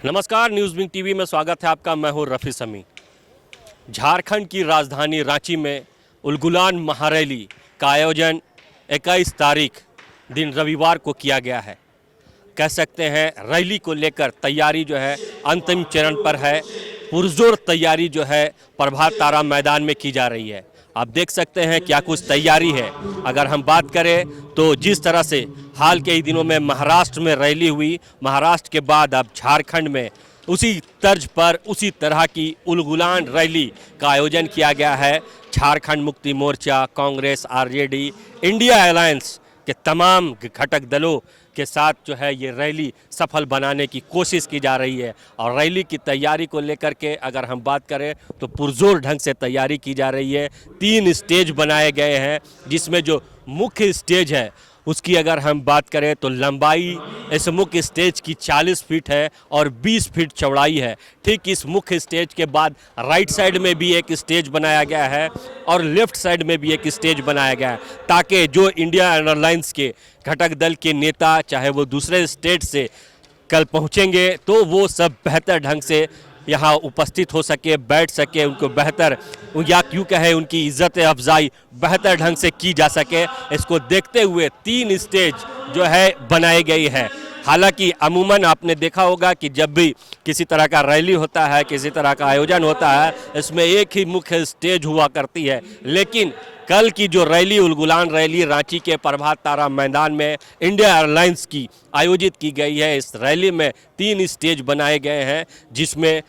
नमस्कार, news wing TV में स्वागत है आपका। मैं हूं रफ़ी समी। झारखंड की राजधानी रांची में उलगुलान महारैली का आयोजन 21 तारीख दिन रविवार को किया गया है। कह सकते हैं रैली को लेकर तैयारी जो है अंतिम चरण पर है। पुरजोर तैयारी जो है प्रभात तारा मैदान में की जा रही है। आप देख सकते हैं क्या कुछ तैयारी है। अगर हम बात करें तो जिस तरह से हाल के ही दिनों में महाराष्ट्र में रैली हुई, महाराष्ट्र के बाद अब झारखंड में उसी तर्ज पर उसी तरह की उलगुलान रैली का आयोजन किया गया है। Jharkhand Mukti Morcha, Congress, RJD, India alliance के तमाम घटक दलों के साथ जो है ये रैली सफल बनाने की कोशिश की जा रही है। और रैली की तैयारी को लेकर के अगर हम बात करें तो पुरजोर ढंग से तैयारी की जा रही है। 3 स्टेज बनाए गए हैं, जिसमें जो मुख्य स्टेज है उसकी अगर हम बात करें तो लंबाई इस मुख्य स्टेज की 40 फीट है और 20 फीट चौड़ाई है। ठीक इस मुख्य स्टेज के बाद राइट साइड में भी एक स्टेज बनाया गया है और लेफ्ट साइड में भी एक स्टेज बनाया गया है, ताकि जो इंडिया एयरलाइंस के घटक दल के नेता चाहे वो दूसरे स्टेट से कल पहुंचेंगे तो वो सब बेहतर ढंग से यहाँ उपस्थित हो सके, बैठ सके, उनको बेहतर या क्यों कहे उनकी इज्जत अफजाई बेहतर ढंग से की जा सके। इसको देखते हुए 3 स्टेज जो है बनाई गई है। हालांकि अमूमन आपने देखा होगा कि जब भी किसी तरह का रैली होता है, किसी तरह का आयोजन होता है, इसमें एक ही मुख्य स्टेज हुआ करती है। लेकिन कल की जो रैली उलगुलान रैली रांची के प्रभात तारा मैदान में इंडिया एयरलाइंस की आयोजित की गई है। इस रैली में 3 स्टेज बनाए गए हैं, जिसमें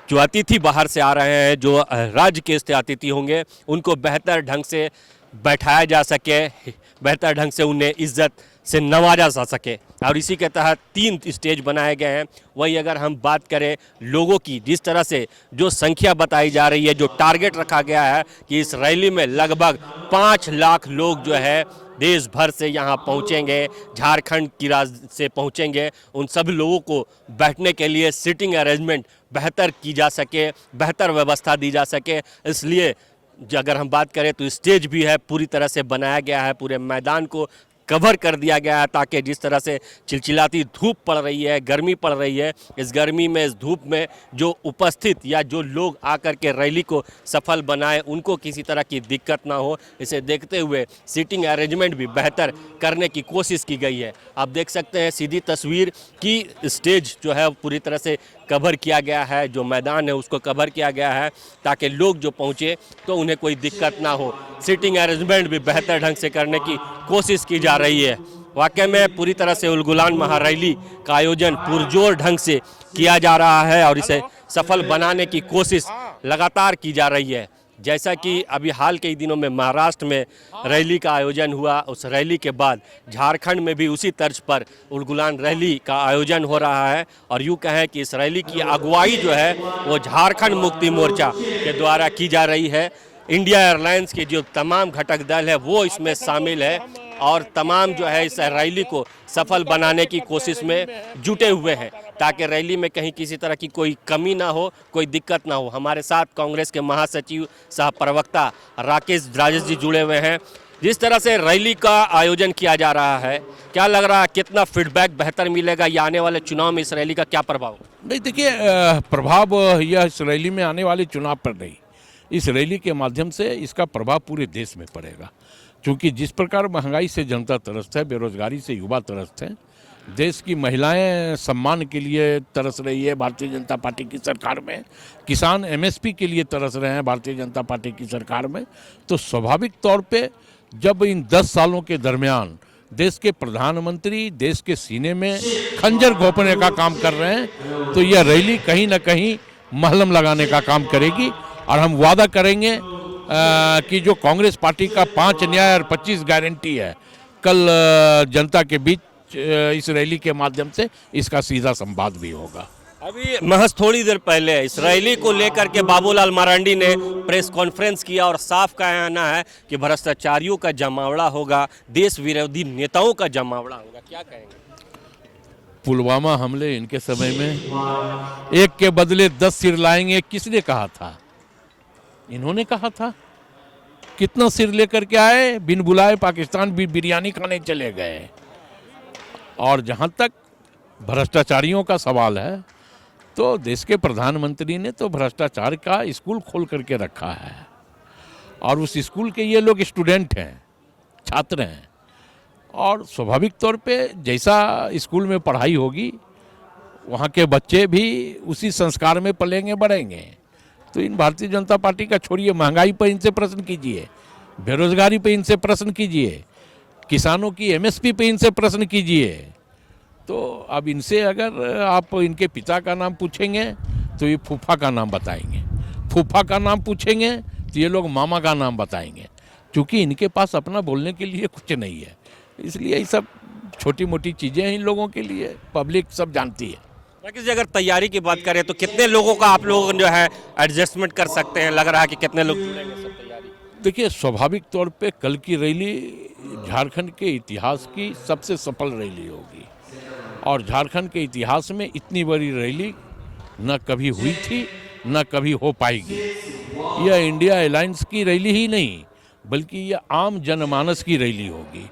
जो अतिथि बाहर से आ रहे हैं, जो राज्य के अतिथि होंगे, उनको बेहतर ढंग से बैठाया जा सके, बेहतर ढंग से उन्हें इज्जत से नवाजा जा सके। और इसी के तहत 3 स्टेज बनाए गए हैं। वही अगर हम बात करें लोगों की, जिस तरह से जो संख्या बताई जा रही है, जो टारगेट रखा गया है कि इस रैली में लगभग 5 लाख लोग जो है देश भर से यहाँ पहुँचेंगे, झारखंड की राज्य से पहुँचेंगे। उन सभी लोगों को बैठने के लिए सीटिंग अरेंजमेंट बेहतर की जा सके, बेहतर व्यवस्था दी जा सके। इसलिए अगर हम बात करें तो स्टेज भी है पूरी तरह से बनाया गया है, पूरे मैदान को कवर कर दिया गया है, ताकि जिस तरह से चिलचिलाती धूप पड़ रही है, गर्मी पड़ रही है, इस गर्मी में, इस धूप में जो उपस्थित या जो लोग आकर के रैली को सफल बनाए, उनको किसी तरह की दिक्कत ना हो, इसे देखते हुए सीटिंग अरेंजमेंट भी बेहतर करने की कोशिश की गई है। आप देख सकते हैं सीधी तस्वीर की स्टेज जो है पूरी तरह से कवर किया गया है, जो मैदान है उसको कवर किया गया है, ताकि लोग जो पहुँचे तो उन्हें कोई दिक्कत ना हो। सीटिंग अरेंजमेंट भी बेहतर ढंग से करने की कोशिश की जा रही है। वाकई में पूरी तरह से उलगुलान महारैली का आयोजन पुरजोर ढंग से किया जा रहा है और इसे सफल बनाने की कोशिश लगातार की जा रही है। जैसा कि अभी हाल के ही दिनों में महाराष्ट्र में रैली का आयोजन हुआ, उस रैली के बाद झारखंड में भी उसी तर्ज पर उलगुलान रैली का आयोजन हो रहा है। और यूँ कहें कि इस रैली की अगुवाई जो है वो झारखंड मुक्ति मोर्चा के द्वारा की जा रही है। इंडिया एयरलाइंस के जो तमाम घटक दल है वो इसमें शामिल है और तमाम जो है इस रैली को सफल बनाने की कोशिश में जुटे हुए हैं, ताकि रैली में कहीं किसी तरह की कोई कमी ना हो, कोई दिक्कत ना हो। हमारे साथ कांग्रेस के महासचिव सह प्रवक्ता राजेश जी जुड़े हुए हैं। जिस तरह से रैली का आयोजन किया जा रहा है, क्या लग रहा है कितना फीडबैक बेहतर मिलेगा या आने वाले चुनाव में इस रैली का क्या प्रभाव? नहीं, देखिए, प्रभाव यह इस रैली में आने वाले चुनाव पर नहीं, इस रैली के माध्यम से इसका प्रभाव पूरे देश में पड़ेगा। क्योंकि जिस प्रकार महंगाई से जनता त्रस्त है, बेरोजगारी से युवा त्रस्त हैं, देश की महिलाएं सम्मान के लिए तरस रही है भारतीय जनता पार्टी की सरकार में, किसान एमएसपी के लिए तरस रहे हैं भारतीय जनता पार्टी की सरकार में, तो स्वाभाविक तौर पे जब इन 10 सालों के दरमियान देश के प्रधानमंत्री देश के सीने में खंजर घोंपने का काम कर रहे हैं, तो यह रैली कहीं ना कहीं महलम लगाने का काम करेगी। और हम वादा करेंगे कि जो कांग्रेस पार्टी का 5 न्याय और 25 गारंटी है, कल जनता के बीच इस रैली के माध्यम से इसका सीधा संवाद भी होगा। अभी महज थोड़ी देर पहले इस रैली को लेकर के बाबूलाल मरांडी ने प्रेस कॉन्फ्रेंस किया और साफ कहना है कि भ्रष्टाचारियों का जमावड़ा होगा, देश विरोधी नेताओं का जमावड़ा होगा। क्या कहेंगे? पुलवामा हमले इनके समय में एक के बदले 10 सिर लाएंगे, किसने कहा था? इन्होंने कहा था। कितना सिर लेकर के आए, बिन बुलाए पाकिस्तान भी बिरयानी खाने चले गए। और जहां तक भ्रष्टाचारियों का सवाल है तो देश के प्रधानमंत्री ने तो भ्रष्टाचार का स्कूल खोल करके रखा है, और उस स्कूल के ये लोग स्टूडेंट हैं, छात्र हैं, और स्वाभाविक तौर पे जैसा स्कूल में पढ़ाई होगी वहाँ के बच्चे भी उसी संस्कार में पलेंगे बढ़ेंगे। तो इन भारतीय जनता पार्टी का छोड़िए, महंगाई पर इनसे प्रश्न कीजिए, बेरोजगारी पे इनसे प्रश्न कीजिए, किसानों की एमएसपी पे इनसे प्रश्न कीजिए। तो अब इनसे अगर आप इनके पिता का नाम पूछेंगे तो ये फूफा का नाम बताएंगे, फूफा का नाम पूछेंगे तो ये लोग मामा का नाम बताएंगे, क्योंकि इनके पास अपना बोलने के लिए कुछ नहीं है। इसलिए ये सब छोटी मोटी चीज़ें हैं इन लोगों के लिए, पब्लिक सब जानती है। राकेश जी, अगर तैयारी की बात करें तो कितने लोगों का आप लोग जो है एडजस्टमेंट कर सकते हैं? लग रहा है कि कितने लोग जुड़ेंगे सब तैयारी? देखिए, स्वाभाविक तौर पे कल की रैली झारखंड के इतिहास की सबसे सफल रैली होगी, और झारखंड के इतिहास में इतनी बड़ी रैली न कभी हुई थी न कभी हो पाएगी। यह इंडिया अलायंस की रैली ही नहीं, बल्कि यह आम जनमानस की रैली होगी।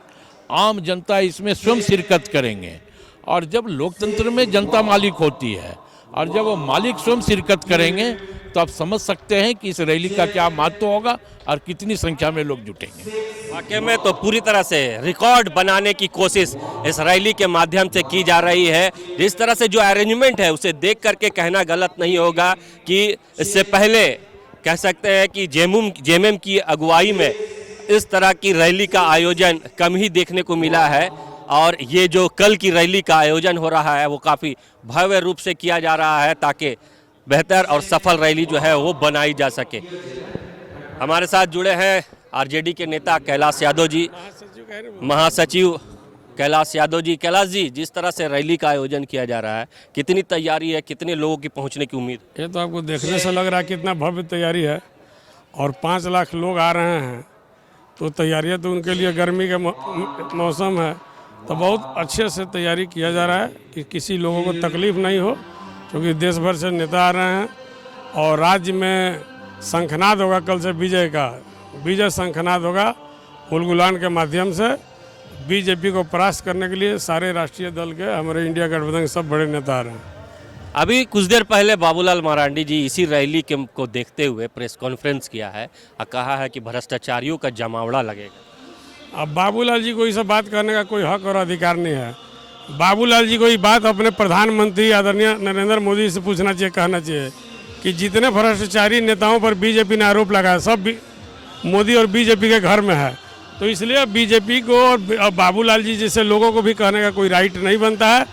आम जनता इसमें स्वयं शिरकत करेंगे, और जब लोकतंत्र में जनता मालिक होती है और जब वो मालिक स्वयं शिरकत करेंगे तो आप समझ सकते हैं कि इस रैली का क्या महत्व होगा और कितनी संख्या में लोग जुटेंगे। वाकई में तो पूरी तरह से रिकॉर्ड बनाने की कोशिश इस रैली के माध्यम से की जा रही है। जिस तरह से जो अरेंजमेंट है उसे देख करके कहना गलत नहीं होगा कि इससे पहले कह सकते हैं कि जेएमएम की अगुवाई में इस तरह की रैली का आयोजन कम ही देखने को मिला है, और ये जो कल की रैली का आयोजन हो रहा है वो काफ़ी भव्य रूप से किया जा रहा है ताकि बेहतर और सफल रैली जो है वो बनाई जा सके। हमारे साथ जुड़े हैं आरजेडी के नेता कैलाश यादव जी, महासचिव कैलाश यादव जी। कैलाश जी, जिस तरह से रैली का आयोजन किया जा रहा है, कितनी तैयारी है, कितने लोगों की पहुंचने की उम्मीद? ये तो आपको देखने से लग रहा है कितना भव्य तैयारी है, और 5 लाख लोग आ रहे हैं, तो तैयारियां तो उनके लिए गर्मी का मौसम है तो बहुत अच्छे से तैयारी किया जा रहा है कि किसी लोगों को तकलीफ नहीं हो, क्योंकि देश भर से नेता आ रहे हैं। और राज्य में शंखनाद होगा कल से विजय का, विजय शंखनाद होगा उलगुलान के माध्यम से। बीजेपी को परास्त करने के लिए सारे राष्ट्रीय दल के, हमारे इंडिया गठबंधन के सब बड़े नेता आ रहे हैं। अभी कुछ देर पहले बाबूलाल मरांडी जी इसी रैली को देखते हुए प्रेस कॉन्फ्रेंस किया है और कहा है कि भ्रष्टाचारियों का जमावड़ा लगेगा। अब बाबूलाल जी को ये सब बात करने का कोई हक और अधिकार नहीं है। बाबूलाल जी को ये बात अपने प्रधानमंत्री आदरणीय नरेंद्र मोदी से पूछना चाहिए, कहना चाहिए कि जितने भ्रष्टाचारी नेताओं पर बीजेपी ने आरोप लगाया सब मोदी और बीजेपी के घर में है। तो इसलिए बीजेपी को और बाबूलाल जी जैसे लोगों को भी कहने का कोई राइट नहीं बनता है।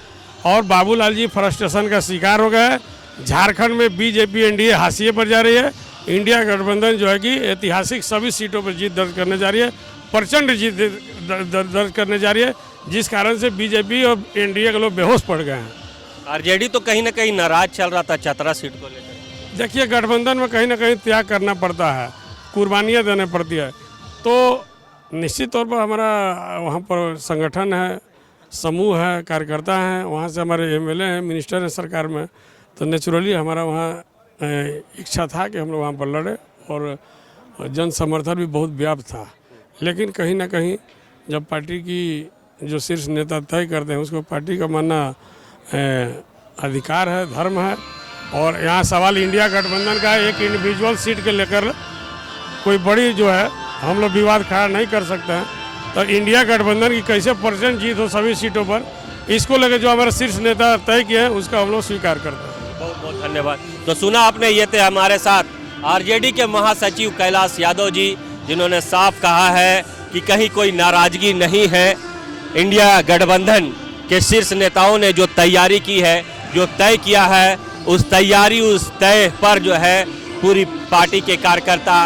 और बाबूलाल जी फ्रस्ट्रेशन का शिकार हो गए। झारखंड में बीजेपी एनडीए हाशिए पर जा रही है। इंडिया गठबंधन जो है कि ऐतिहासिक सभी सीटों पर जीत दर्ज करने जा रही है, प्रचंड जीत दर्ज करने जा रही है, जिस कारण से बीजेपी और एनडीए के लोग बेहोश पड़ गए हैं। आरजेडी तो कहीं ना कहीं नाराज चल रहा था चतरा सीट को लेकर। देखिए, गठबंधन में कहीं ना कहीं त्याग करना पड़ता है, कुर्बानियाँ देनी पड़ती है। तो निश्चित तौर पर हमारा वहाँ पर संगठन है, समूह है, कार्यकर्ता हैं, वहाँ से हमारे एमएलए हैं, मिनिस्टर हैं सरकार में। तो नेचुरली हमारा वहाँ इच्छा था कि हम लोग वहाँ पर लड़े, और जन समर्थन भी बहुत व्याप्त था। लेकिन कहीं ना कहीं जब पार्टी की जो शीर्ष नेता तय करते हैं उसको पार्टी का मानना अधिकार है, धर्म है। और यहाँ सवाल इंडिया गठबंधन का एक इंडिविजुअल सीट के लेकर कोई बड़ी जो है हम लोग विवाद खड़ा नहीं कर सकते हैं। तो इंडिया गठबंधन की कैसे % जीत हो सभी सीटों पर, इसको लेकर जो हमारे शीर्ष नेता तय किए हैं उसका हम लोग स्वीकार करते हैं। बहुत बहुत धन्यवाद। तो सुना आपने, ये थे हमारे साथ आरजेडी के महासचिव कैलाश यादव जी, जिन्होंने साफ कहा है कि कहीं कोई नाराजगी नहीं है। इंडिया गठबंधन के शीर्ष नेताओं ने जो तैयारी की है, जो तय किया है, उस तैयारी उस तय पर जो है पूरी पार्टी के कार्यकर्ता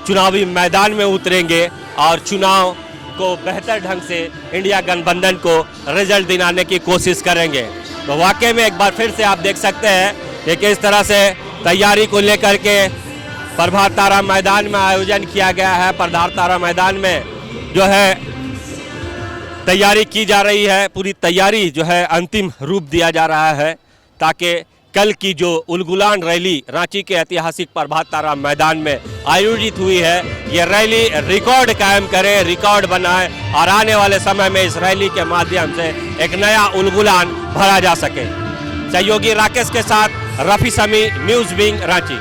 चुनावी मैदान में उतरेंगे और चुनाव को बेहतर ढंग से इंडिया गठबंधन को रिजल्ट दिलाने की कोशिश करेंगे। तो वाकई में एक बार फिर से आप देख सकते हैं कि किस तरह से तैयारी को लेकर के प्रभात तारा मैदान में आयोजन किया गया है। प्रभात तारा मैदान में जो है तैयारी की जा रही है, पूरी तैयारी जो है अंतिम रूप दिया जा रहा है ताकि कल की जो उलगुलान रैली रांची के ऐतिहासिक प्रभात तारा मैदान में आयोजित हुई है, ये रैली रिकॉर्ड कायम करे, रिकॉर्ड बनाए और आने वाले समय में इस रैली के माध्यम से एक नया उलगुलान भरा जा सके। सहयोगी राकेश के साथ रफी समी, न्यूज़ विंग, रांची।